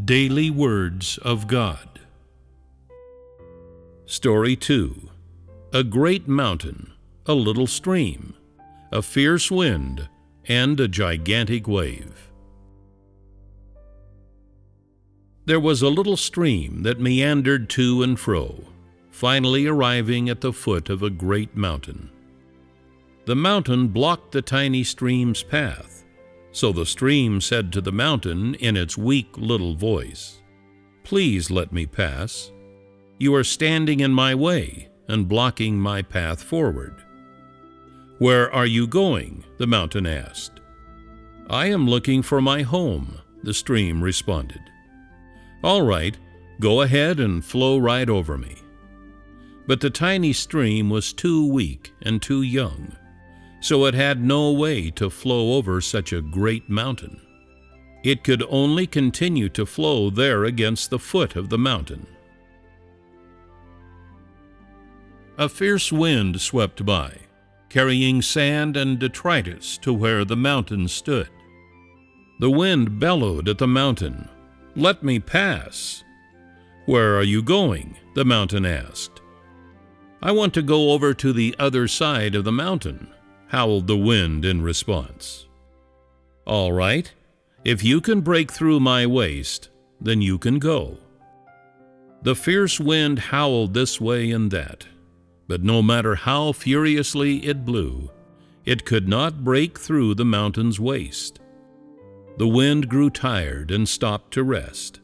Daily Words of God. Story 2. A great mountain, a little stream, a fierce wind, and a gigantic wave. There was a little stream that meandered to and fro, finally arriving at the foot of a great mountain. The mountain blocked the tiny stream's path, so the stream said to the mountain in its weak little voice, "Please let me pass. You are standing in my way and blocking my path forward." "Where are you going?" the mountain asked. "I am looking for my home," the stream responded. "All right, go ahead and flow right over me." But the tiny stream was too weak and too young, so it had no way to flow over such a great mountain. It could only continue to flow there against the foot of the mountain. A fierce wind swept by, carrying sand and detritus to where the mountain stood. The wind bellowed at the mountain, "Let me pass." "Where are you going?" the mountain asked. "I want to go over to the other side of the mountain," howled the wind in response. "All right, if you can break through my waist, then you can go." The fierce wind howled this way and that, but no matter how furiously it blew, it could not break through the mountain's waist. The wind grew tired and stopped to rest,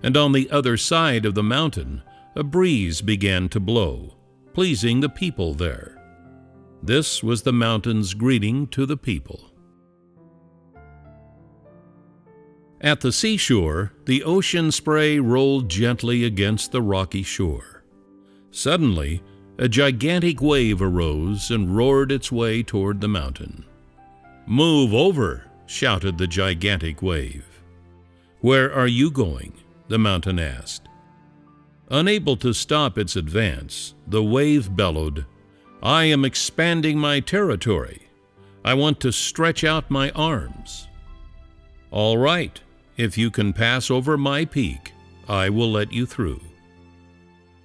and on the other side of the mountain a breeze began to blow, pleasing the people there. This was the mountain's greeting to the people. At the seashore, the ocean spray rolled gently against the rocky shore. Suddenly, a gigantic wave arose and roared its way toward the mountain. "Move over!" shouted the gigantic wave. "Where are you going?" the mountain asked. Unable to stop its advance, the wave bellowed, "I am expanding my territory. I want to stretch out my arms." "All right, if you can pass over my peak, I will let you through."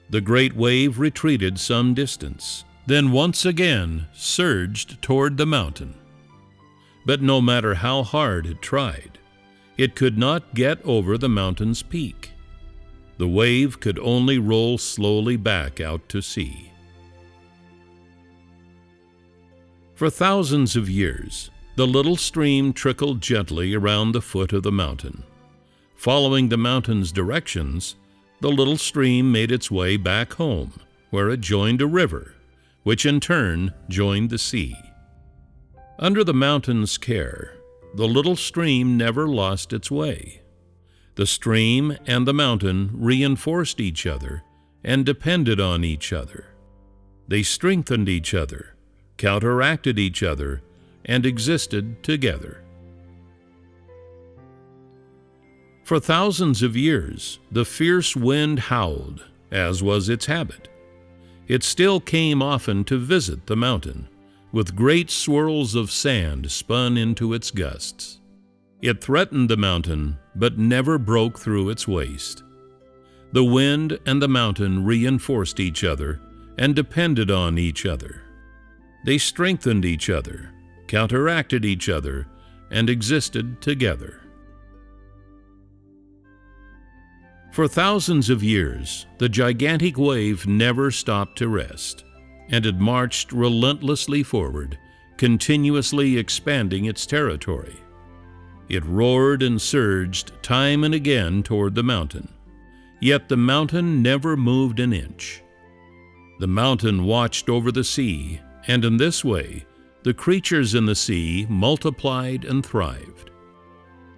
The great wave retreated some distance, then once again surged toward the mountain. But no matter how hard it tried, it could not get over the mountain's peak. The wave could only roll slowly back out to sea. For thousands of years, the little stream trickled gently around the foot of the mountain. Following the mountain's directions, the little stream made its way back home, where it joined a river, which in turn joined the sea. Under the mountain's care, the little stream never lost its way. The stream and the mountain reinforced each other and depended on each other. They strengthened each other, counteracted each other, and existed together. For thousands of years, the fierce wind howled, as was its habit. It still came often to visit the mountain, with great swirls of sand spun into its gusts. It threatened the mountain, but never broke through its waist. The wind and the mountain reinforced each other and depended on each other. They strengthened each other, counteracted each other, and existed together. For thousands of years, the gigantic wave never stopped to rest, and it marched relentlessly forward, continuously expanding its territory. It roared and surged time and again toward the mountain, yet the mountain never moved an inch. The mountain watched over the sea, and in this way, the creatures in the sea multiplied and thrived.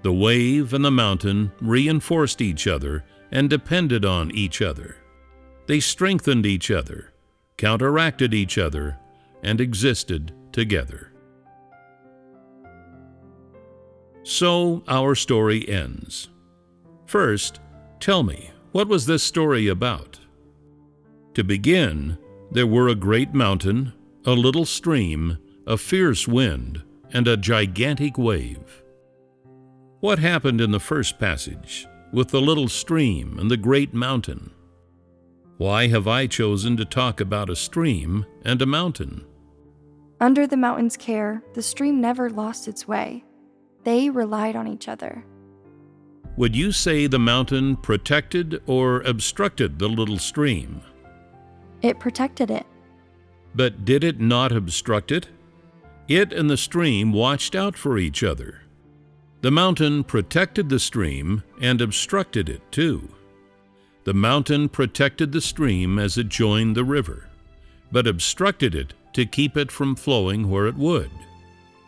The wave and the mountain reinforced each other and depended on each other. They strengthened each other, counteracted each other, and existed together. So our story ends. First, tell me, what was this story about? To begin, there were a great mountain, a little stream, a fierce wind, and a gigantic wave. What happened in the first passage? with the little stream and the great mountain? Why have I chosen to talk about a stream and a mountain? Under the mountain's care, the stream never lost its way. They relied on each other. Would you say the mountain protected or obstructed the little stream? It protected it. But did it not obstruct it? It and the stream watched out for each other. The mountain protected the stream and obstructed it too. The mountain protected the stream as it joined the river, but obstructed it to keep it from flowing where it would,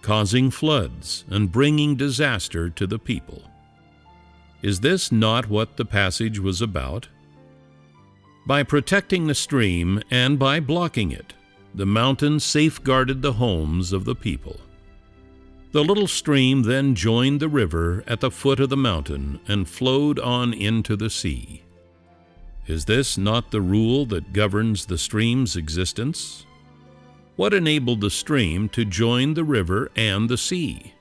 causing floods and bringing disaster to the people. Is this not what the passage was about? By protecting the stream and by blocking it, the mountain safeguarded the homes of the people. The little stream then joined the river at the foot of the mountain and flowed on into the sea. Is this not the rule that governs the stream's existence? What enabled the stream to join the river and the sea?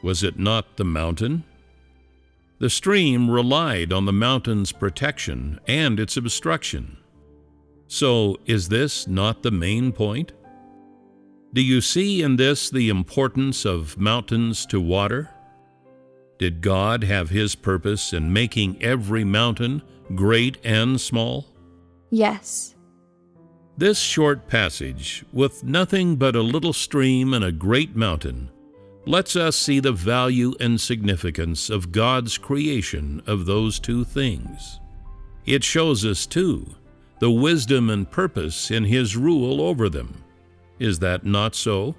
Was it not the mountain? The stream relied on the mountain's protection and its obstruction. So, is this not the main point? Do you see in this the importance of mountains to water? Did God have His purpose in making every mountain, great and small? Yes. This short passage, with nothing but a little stream and a great mountain, lets us see the value and significance of God's creation of those two things. It shows us, too, the wisdom and purpose in His rule over them. Is that not so?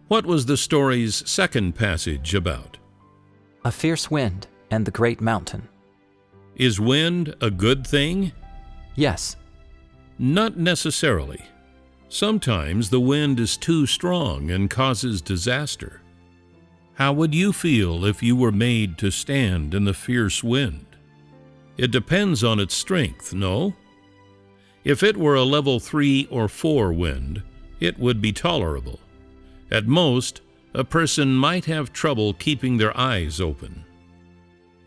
What was the story's second passage about? A fierce wind and the great mountain. Is wind a good thing? Yes. Not necessarily. Sometimes the wind is too strong and causes disaster. How would you feel if you were made to stand in the fierce wind? It depends on its strength, no? If it were a level 3 or 4 wind, it would be tolerable. At most, a person might have trouble keeping their eyes open.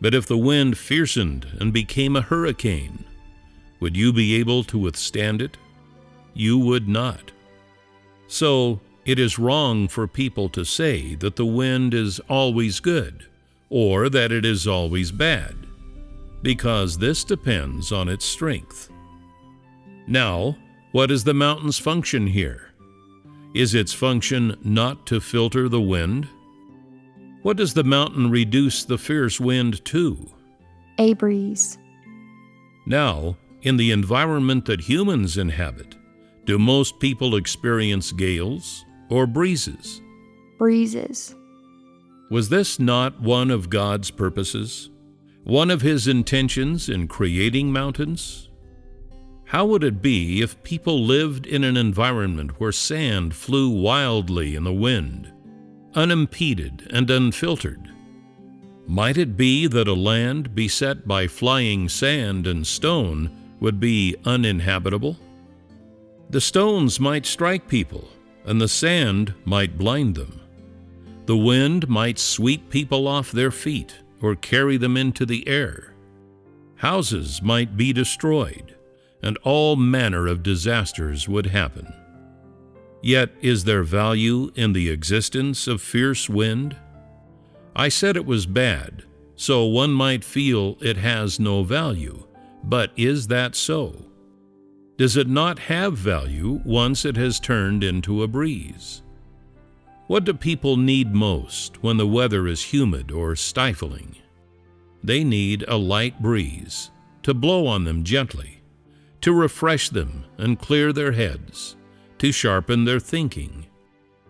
But if the wind fiercened and became a hurricane, would you be able to withstand it? You would not. So, it is wrong for people to say that the wind is always good, or that it is always bad, because this depends on its strength. Now, what is the mountain's function here? Is its function not to filter the wind? What does the mountain reduce the fierce wind to? A breeze. Now, in the environment that humans inhabit, do most people experience gales or breezes? Breezes. Was this not one of God's purposes? One of His intentions in creating mountains? How would it be if people lived in an environment where sand flew wildly in the wind, unimpeded and unfiltered? Might it be that a land beset by flying sand and stone would be uninhabitable? The stones might strike people, and the sand might blind them. The wind might sweep people off their feet or carry them into the air. Houses might be destroyed, and all manner of disasters would happen. Yet is there value in the existence of fierce wind? I said it was bad, so one might feel it has no value, but is that so? Does it not have value once it has turned into a breeze? What do people need most when the weather is humid or stifling? They need a light breeze to blow on them gently, to refresh them and clear their heads, to sharpen their thinking,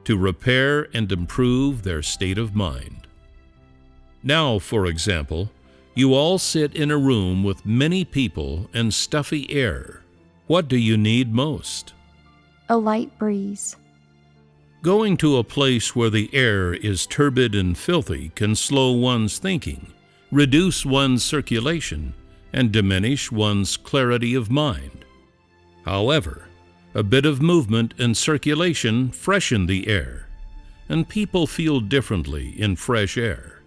to repair and improve their state of mind. Now, for example, you all sit in a room with many people and stuffy air. What do you need most? A light breeze. Going to a place where the air is turbid and filthy can slow one's thinking, reduce one's circulation, and diminish one's clarity of mind. However, a bit of movement and circulation freshen the air, and people feel differently in fresh air.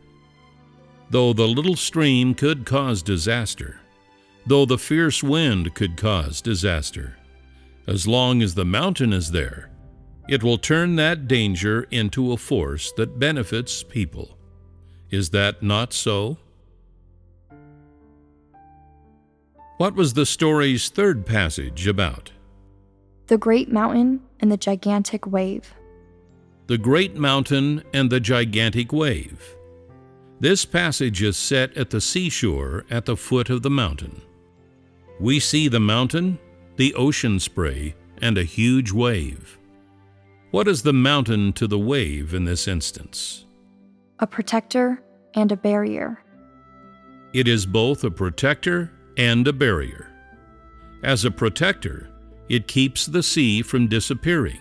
Though the little stream could cause disaster, though the fierce wind could cause disaster, as long as the mountain is there, it will turn that danger into a force that benefits people. Is that not so? What was the story's third passage about? The great mountain and the gigantic wave. The great mountain and the gigantic wave. This passage is set at the seashore at the foot of the mountain. We see the mountain, the ocean spray, and a huge wave. What is the mountain to the wave in this instance? A protector and a barrier. It is both a protector and a barrier. As a protector, it keeps the sea from disappearing,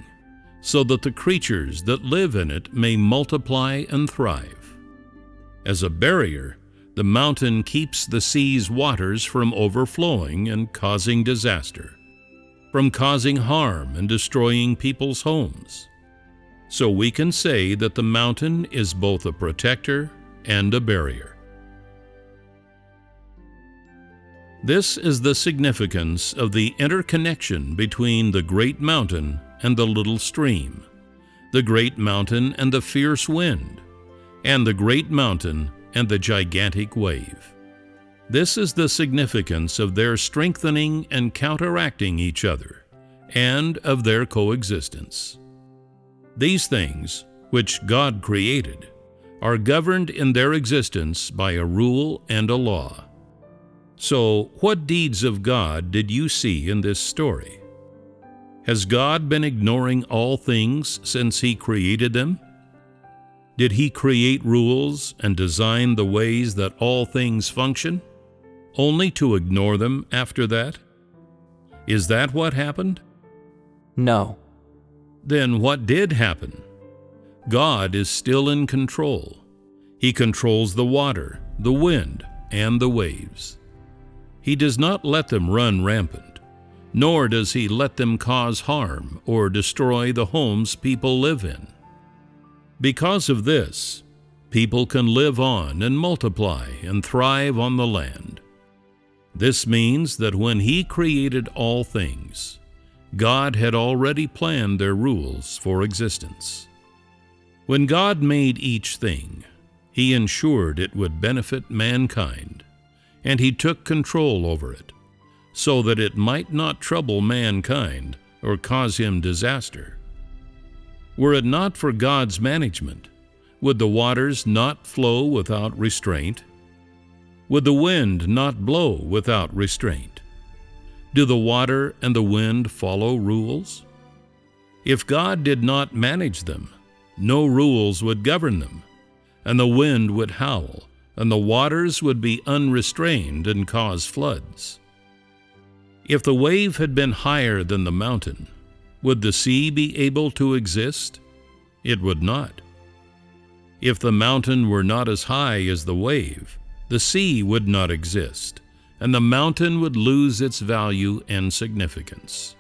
so that the creatures that live in it may multiply and thrive. As a barrier, the mountain keeps the sea's waters from overflowing and causing disaster, from causing harm and destroying people's homes. So we can say that the mountain is both a protector and a barrier. This is the significance of the interconnection between the great mountain and the little stream, the great mountain and the fierce wind, and the great mountain and the gigantic wave. This is the significance of their strengthening and counteracting each other, and of their coexistence. These things, which God created, are governed in their existence by a rule and a law. So, what deeds of God did you see in this story? Has God been ignoring all things since He created them? Did He create rules and design the ways that all things function, only to ignore them after that? Is that what happened? No. Then what did happen? God is still in control. He controls the water, the wind, and the waves. He does not let them run rampant, nor does He let them cause harm or destroy the homes people live in. Because of this, people can live on and multiply and thrive on the land. This means that when He created all things, God had already planned their rules for existence. When God made each thing, He ensured it would benefit mankind, and He took control over it, so that it might not trouble mankind or cause him disaster. Were it not for God's management, would the waters not flow without restraint? Would the wind not blow without restraint? Do the water and the wind follow rules? If God did not manage them, no rules would govern them, and the wind would howl, and the waters would be unrestrained and cause floods. If the wave had been higher than the mountain, would the sea be able to exist? It would not. If the mountain were not as high as the wave, the sea would not exist, and the mountain would lose its value and significance.